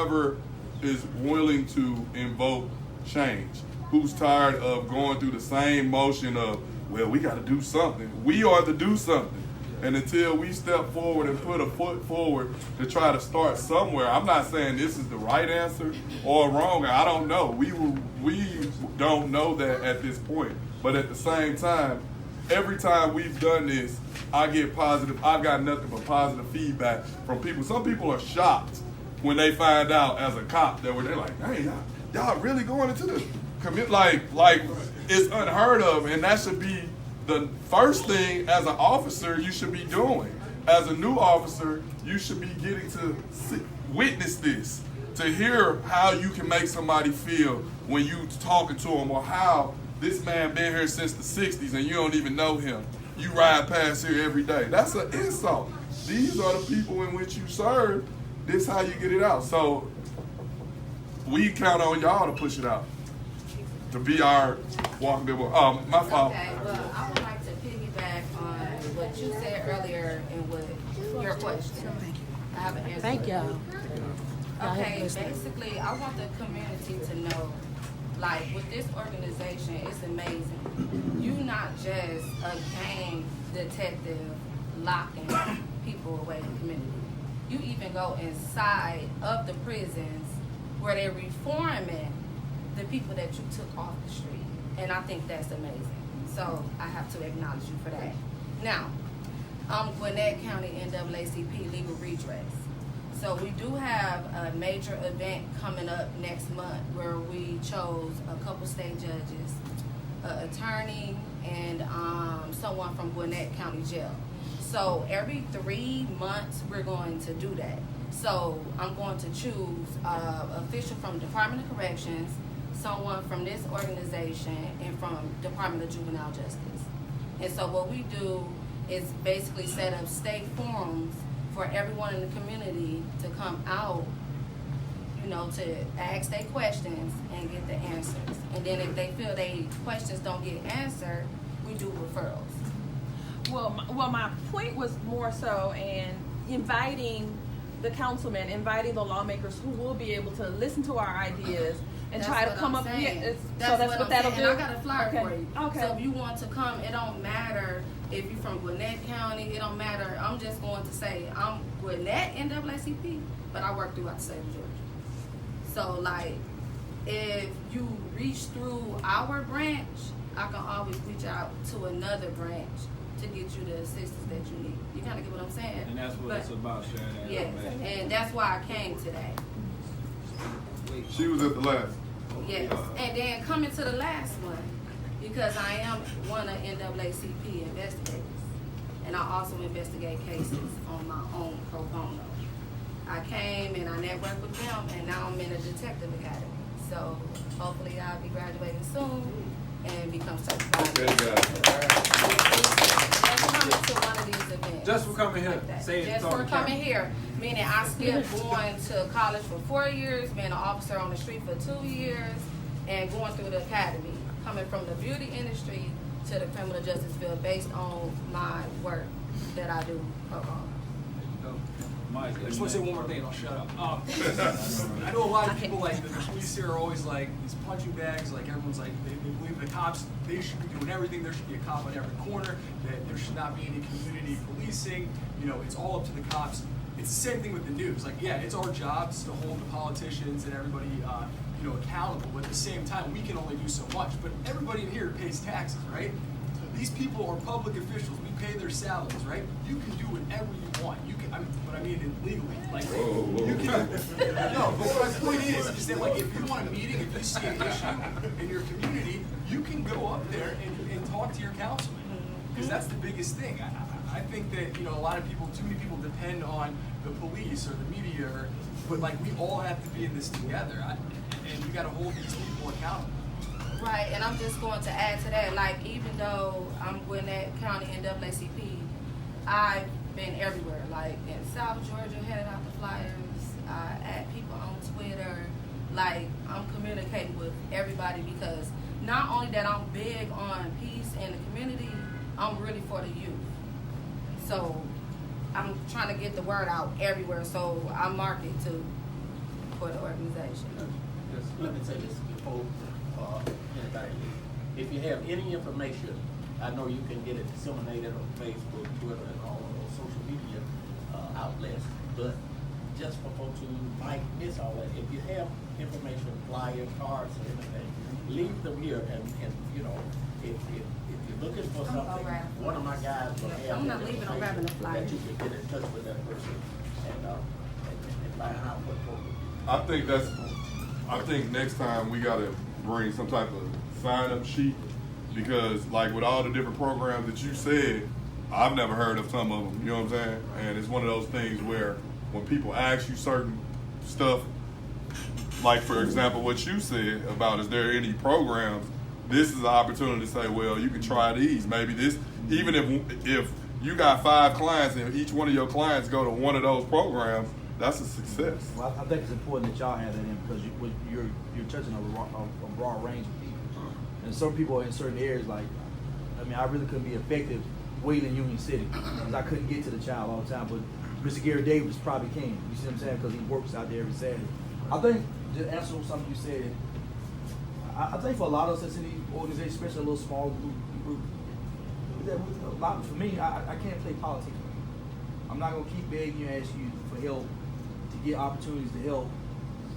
whoever is willing to invoke change, who's tired of going through the same motion of, well, we got to do something. We are to do something. And until we step forward and put a foot forward to try to start somewhere, I'm not saying this is the right answer or wrong. I don't know. We don't know that at this point. But at the same time, every time we've done this, I get positive. I've got nothing but positive feedback from people. Some people are shocked when they find out as a cop that they're like, dang, y'all really going into the community? Like it's unheard of, and that should be the first thing as an officer you should be doing. As a new officer, you should be getting to witness this, to hear how you can make somebody feel when you talking to them, or how this man been here since the 60s and you don't even know him. You ride past here every day. That's an insult. These are the people in which you serve. This is how you get it out. So we count on y'all to push it out, to be our walking people. My fault. Okay, well, I would like to piggyback on what you said earlier and with your question. I have an answer. Thank y'all. Okay, basically, I want the community to know, like, with this organization, it's amazing. You not just a gang detective locking people away in the community. You even go inside of the prisons where they're reforming the people that you took off the street. And I think that's amazing. So I have to acknowledge you for that. Now, I'm Gwinnett County NAACP Legal Redress. So we do have a major event coming up next month where we chose a couple state judges, an attorney, and someone from Gwinnett County Jail. So every 3 months we're going to do that. So I'm going to choose an official from Department of Corrections, someone from this organization, and from Department of Juvenile Justice. And so what we do is basically set up state forums for everyone in the community to come out, you know, to ask their questions and get the answers. And then if they feel their questions don't get answered, we do referrals. Well, my point was more so in inviting the councilmen, inviting the lawmakers who will be able to listen to our ideas and try to come up. Yeah, that's what that'll do. And I got a flyer for you. Okay. So if you want to come, it don't matter if you're from Gwinnett County. It don't matter. I'm just going to say I'm Gwinnett NAACP, but I work throughout the state of Georgia. So like, if you reach through our branch, I can always reach out to another branch to get you the assistance that you need. You kind of get what I'm saying? And that's what it's about, sharing that yes, information. and that's why I came today. She was at the last. Yes, and then coming to the last one, because I am one of NAACP investigators, and I also investigate cases on my own pro bono. I came and I networked with them, and now I'm in a detective academy. So hopefully I'll be graduating soon and become certified. Just coming to one of these events. Just for coming here. Like Say it, just talk for to coming Karen. here. Meaning I skipped going to college for 4 years, being an officer on the street for 2 years, and going through the academy. Coming from the beauty industry to the criminal justice field based on my work that I do pro bono. Mike, I just want to say one more thing and I'll shut up. I know a lot of people, like, the police here are always like these punching bags, like everyone's like, they believe the cops, they should be doing everything, there should be a cop on every corner, that there should not be any community policing, you know, it's all up to the cops. It's the same thing with the news. Like, yeah, it's our jobs to hold the politicians and everybody, you know, accountable, but at the same time, we can only do so much. But everybody in here pays taxes, right? These people are public officials. We pay their salaries, right? You can do whatever you want. You can, but I mean legally. Like, you can. No, but my point is that, like, if you want a meeting, if you see an issue in your community, you can go up there and talk to your councilman, because that's the biggest thing. I think that, you know, a lot of people, too many people depend on the police or the media, but like, we all have to be in this together, and you got to hold these people accountable. Right, and I'm just going to add to that, like, even though I'm Gwinnett County NAACP, I've been everywhere, like in South Georgia, handing out the flyers, I add people on Twitter, like, I'm communicating with everybody, because not only that I'm big on peace in the community, I'm really for the youth. So I'm trying to get the word out everywhere, so I market to for the organization. Let me say this before anybody leaves. If you have any information, I know you can get it disseminated on Facebook, Twitter, and all of those social media outlets, but just for folks who might miss all that, if you have information, flyers, cards, or anything, leave them here, and you know, if you're looking for I'm something, alright. one of my guys will have I'm not that leaving, I'm information grabbing the flyer. that you can get in touch with that person and find out what program. I think next time we gotta bring some type of sign-up sheet, because like with all the different programs that you said, I've never heard of some of them, you know what I'm saying? And it's one of those things where when people ask you certain stuff, like for example what you said about is there any programs, this is an opportunity to say, well, you can try these. Maybe this, even if you got 5 clients and each one of your clients go to one of those programs, that's a success. Well, I think it's important that y'all have that in because you're touching a broad range of people, and some people in certain areas, like, I mean, I really couldn't be effective waiting in Union City because I couldn't get to the child all the time, but Mr. Gary Davis probably can. You see what I'm saying? Because he works out there every Saturday. I think to answer something you said, I think for a lot of us that's in the organization, especially a little small group, a lot for me, I can't play politics. I'm not gonna keep begging you and ask you for help to get opportunities to help,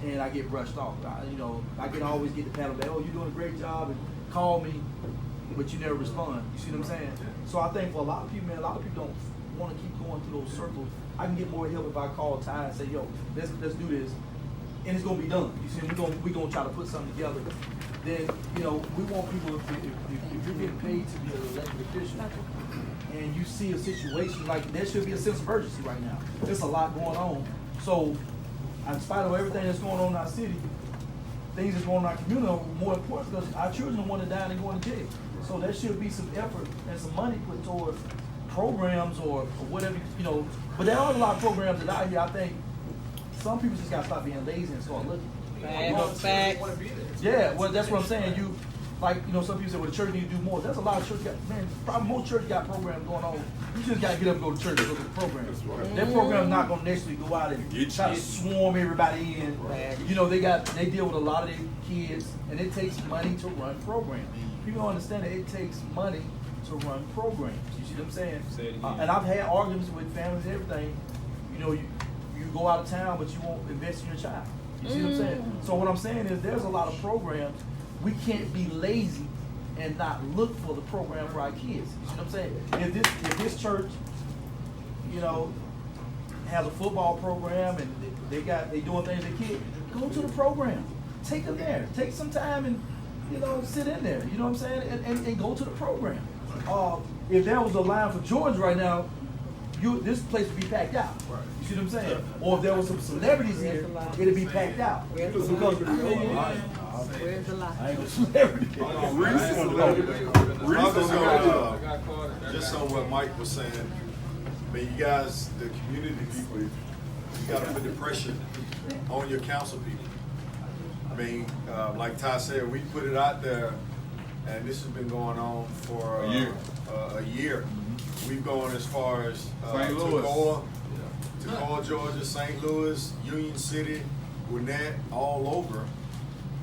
and I get brushed off. I can always get the pat on the back. Oh, you're doing a great job, and call me, but you never respond. You see what I'm saying? So I think for a lot of people, man, a lot of people don't want to keep going through those circles. I can get more help if I call Ty and say, yo, let's do this, and it's gonna be done. You see, we're gonna try to put something together. Then we want people, if you're getting paid to be an elected official, and you see a situation like there should be a sense of urgency right now. There's a lot going on. So, in spite of everything that's going on in our city, things that's going on in our community are more important because our children want to die and going to jail. So there should be some effort and some money put towards programs or whatever, But there are a lot of programs that out here, I think some people just got to stop being lazy and start looking. Facts. Yeah, well, that's what I'm saying. Some people say, well, the church need to do more. There's a lot of church probably most church got programs going on. You just got to get up and go to church and go to the program. Their program's not going to necessarily go out and try to swarm everybody in. They deal with a lot of their kids, and it takes money to run programs. People don't understand that it takes money to run programs. You see what I'm saying? Say it again. And I've had arguments with families and everything. You go out of town, but you won't invest in your child. You see what I'm saying? So what I'm saying is there's a lot of programs. We can't be lazy and not look for the program for our kids. You see what I'm saying? If this church, has a football program and they doing things with kids, go to the program. Take them there. Take some time and sit in there. You know what I'm saying? And go to the program. If there was a line for George right now, this place would be packed out. Right. You see what I'm saying? Or if there was some celebrities here, it'd be packed out. Because Where's the lie? I ain't no celebrity. Just on what Mike was saying, I mean, you guys, the community people, you got to put the pressure on your council people. I mean, like Ty said, we put it out there, and this has been going on for a year. We've gone as far as St. Louis. Toccoa, Georgia, St. Louis, Union City, Gwinnett, all over.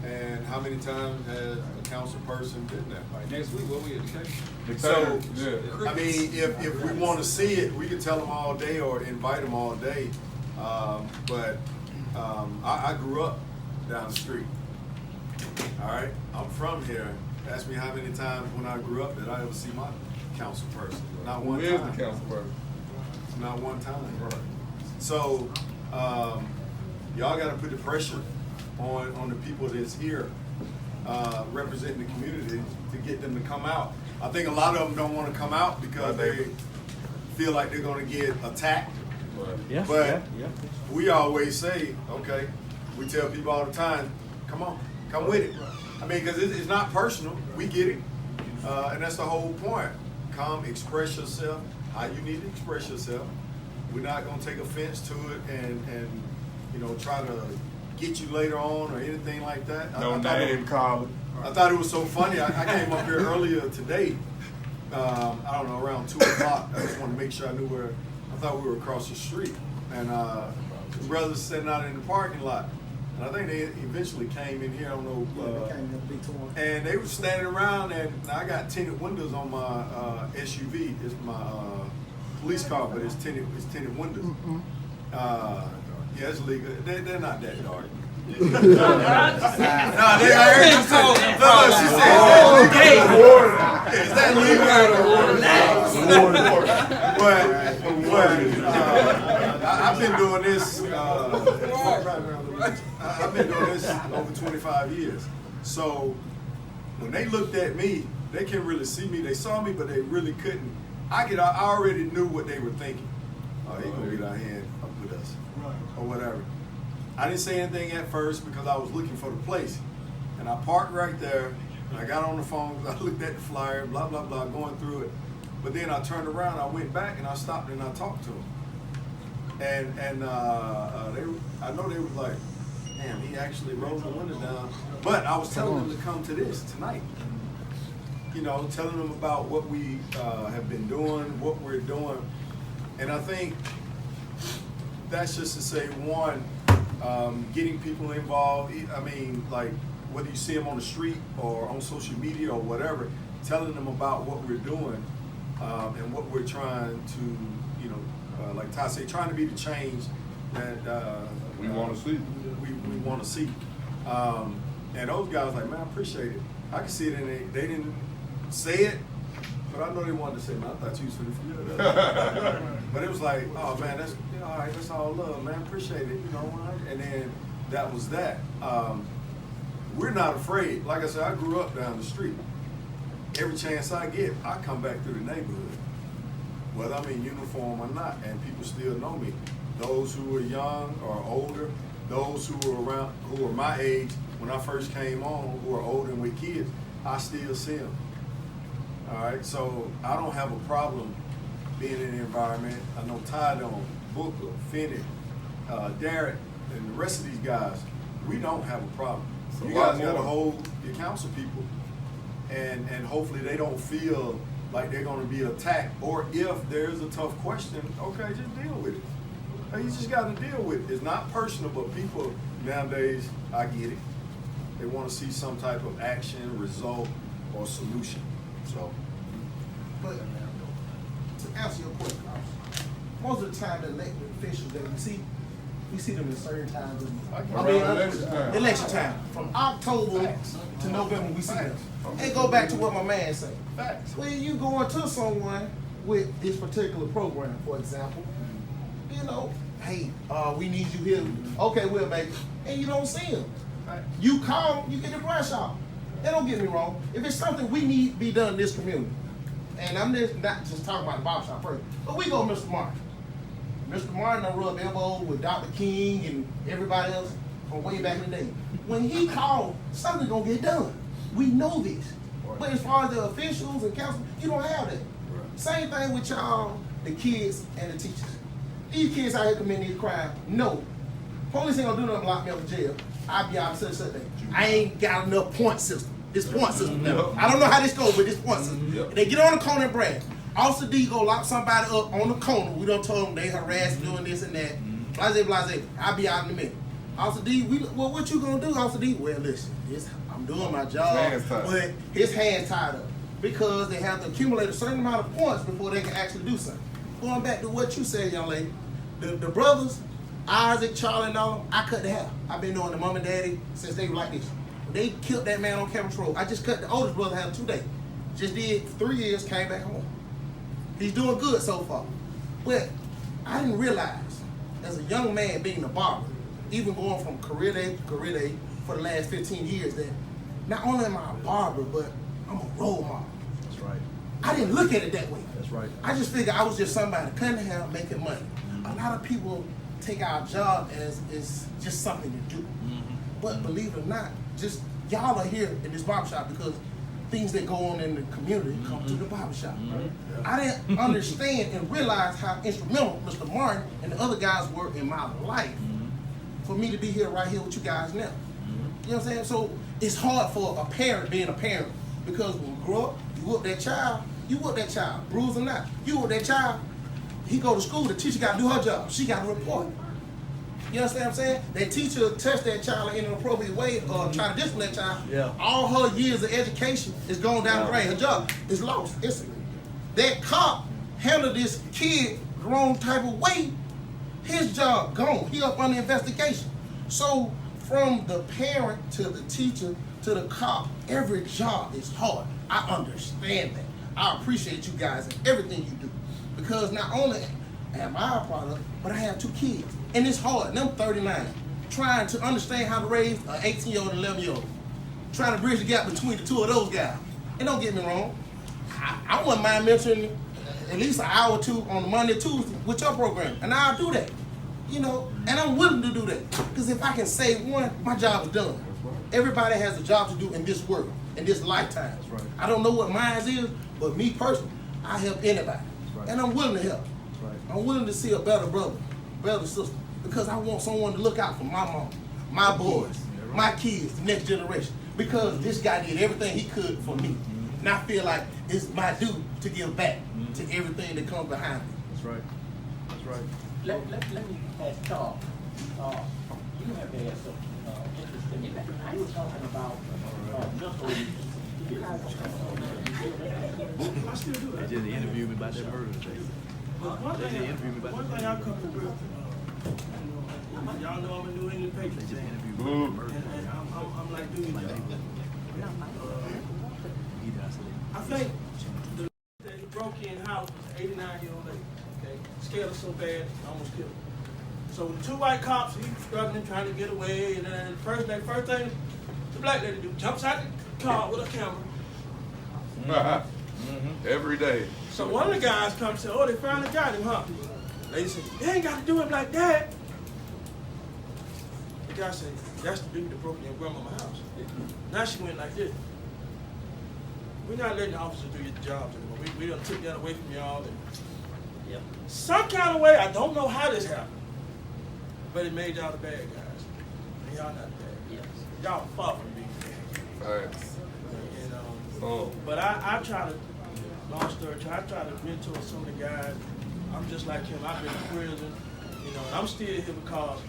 And how many times has a council person been there? Like next week, what we education? So, Yeah. I mean, if we want to see it, we can tell them all day or invite them all day. But I grew up down the street. All right, I'm from here. Ask me how many times when I grew up did I ever see my council person? Not one Who is time. the council person? Not one time. So, y'all got to put the pressure on the people that's here representing the community to get them to come out. I think a lot of them don't want to come out because they feel like they're going to get attacked. Yeah, But yeah. we always say, okay, we tell people all the time, come on, come with it. I mean, because it's not personal. We get it. And that's the whole point. Come, express yourself, how you need to express yourself. We're not going to take offense to it and try to get you later on or anything like that. No name calling. I thought it was so funny. I came up here earlier today, I don't know, around 2 o'clock. I just wanted to make sure I knew where, I thought we were across the street. And the brothers sitting out in the parking lot. And I think they eventually came in here, I don't know. They came in the big tour. And they were standing around, and I got tinted windows on my SUV. It's my police car, but it's tinted windows. Yeah, it's legal. They're not that dark. No, I heard you say. No, she said, is that legal? I've been doing this. I've been doing this over 25 years. So when they looked at me, they couldn't really see me. They saw me, but they really couldn't. I already knew what they were thinking. Oh, he gonna get out here and with us, or whatever. I didn't say anything at first because I was looking for the place. And I parked right there, and I got on the phone, I looked at the flyer, blah, blah, blah, going through it. But then I turned around, I went back, and I stopped and I talked to them. And I know they was like, damn, he actually rolled the window down. But I was telling them to come to this tonight. You know, telling them about what we have been doing, what we're doing. And I think that's just to say, one, getting people involved. I mean, like, whether you see them on the street or on social media or whatever, telling them about what we're doing and what we're trying to, you know, like Ty said, trying to be the change that we want to see. We want to see. And those guys like, man, I appreciate it. I can see it in it. They didn't say it, but I know they wanted to say, man, I thought you was going to feel that. But it was like, oh man, that's all right. That's all love, man. Appreciate it, you know. And then that was that. We're not afraid. Like I said, I grew up down the street. Every chance I get, I come back through the neighborhood, whether I'm in uniform or not, and people still know me. Those who are young or older, those who were around, who are my age when I first came on, who are older and with kids, I still see them. All right, so I don't have a problem being in the environment. I know Ty don't, Booker, Finney, Derek, and the rest of these guys, we don't have a problem. So you guys got to hold your council people, and hopefully they don't feel like they're going to be attacked, or if there's a tough question, okay, just deal with it. You just got to deal with it. It's not personal, but people nowadays, I get it. They want to see some type of action, result, or solution. So, But to answer your question, officer, most of the time the elected officials that we see them in certain times. Election time. From October to November, we see them. And go back to what my man said. When you going to someone with this particular program, for example, you know, hey, we need you here. Okay, we'll make it. And you don't see them. You call, you get the brush off. And don't get me wrong. If it's something we need to be done in this community, and I'm just not just talking about the barbershop first, but we go Mr. Martin. Mr. Martin done rubbed elbows with Dr. King and everybody else from way back in the day. When he called, something's gonna get done. We know this. But as far as the officials and council, you don't have that. Same thing with y'all, the kids and the teachers. These kids out here committing these crimes, no. Police ain't gonna do nothing but lock me up in jail. I'll be out such thing. I ain't got enough point system. This point system now. I don't know how this goes, but this point system. And they get on the corner and brag. Officer D go lock somebody up on the corner. We done told them they harassed doing this and that. Blase, blase. I'll be out in a minute. Officer D, well, what you gonna do, Officer D? Well, listen, I'm doing my job, but his hands tied up because they have to accumulate a certain amount of points before they can actually do something. Going back to what you said, young lady, the brothers, Isaac, Charlie, and all, I cut the hair. I've been knowing the mom and daddy since they were like this. They killed that man on camera roll. I just cut the oldest brother hair 2 days. Just did 3 years, came back home. He's doing good so far. But I didn't realize, as a young man being a barber, even going from career day to career day for the last 15 years, that not only am I a barber, but I'm a role model. That's right. I didn't look at it that way. That's right. I just figured I was just somebody cutting hair, making money. A lot of people take our job as just something to do. But believe it or not, just y'all are here in this barbershop because things that go on in the community come to the barbershop. I didn't understand and realize how instrumental Mr. Martin and the other guys were in my life for me to be here right here with you guys now. You know what I'm saying? So it's hard for a parent being a parent because when you grow up, you whoop that child, bruise or not. You whoop that child, he go to school, the teacher got to do her job. She got to report. You understand what I'm saying? That teacher touched that child in an appropriate way or try to discipline that child. Yeah. All her years of education is going down the drain. Her job is lost instantly. That cop handled this kid the wrong type of way. His job gone. He up under investigation. So from the parent to the teacher to the cop, every job is hard. I understand that. I appreciate you guys and everything you do. Because not only am I a product, but I have 2 kids. And it's hard. And I'm 39. Trying to understand how to raise an 18-year-old and 11-year-old. Trying to bridge the gap between the 2 of those guys. And don't get me wrong. I wouldn't mind mentoring at least an hour or 2 on Monday, Tuesday with your program. And I'll do that. You know, and I'm willing to do that. Because if I can save one, my job is done. Everybody has a job to do in this world, in this lifetime. That's right. I don't know what mine is, but me personally, I help anybody. Right. And I'm willing to help. Right. I'm willing to see a better brother, better sister. Because I want someone to look out for my mom, my boys, my kids, the next generation. Because this guy did everything he could for me. And I feel like it's my duty to give back to everything that comes behind me. That's right. That's right. Let me ask Charles. You have had some interesting. I was talking about mental. You guys I still do They that. just interviewed me about that murder thing. One They thing, just interviewed me about one that thing I murder. come with, y'all know I'm a New England They Patriots just fan. interviewed me about that murder. And I'm like, dude, Like, he died, so I think the that he broke in house was 89-year-old lady. Okay, scared her so bad, almost killed her. So the 2 white cops, he was struggling, trying to get away, and then the first thing the black lady do, jumps out the car with a camera. Every day. So one of the guys comes and said, "Oh, they finally got him, huh?" Lady said, "They ain't got to do him like that." The guy said, "That's the dude that broke in your grandmama's house." Now she went like this. We're not letting the officers do your jobs anymore. We done took that away from y'all. And some kind of way, I don't know how this happened, but it made y'all the bad guys. And y'all not the bad guys. Y'all far from being bad. Facts. And, Oh. but I try to, long story short, I try to mentor some of the guys. I'm just like him. I've been in prison, you know, and I'm still here because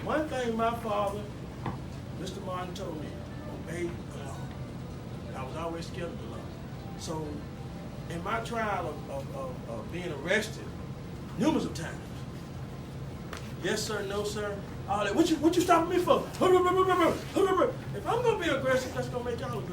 one thing my father, Mr. Martin, told me, obey the law. And I was always scared of the law. So in my trial of being arrested, numerous of times, yes sir, no sir, all that, what you stopping me for? If I'm gonna be aggressive, that's gonna make y'all aggressive.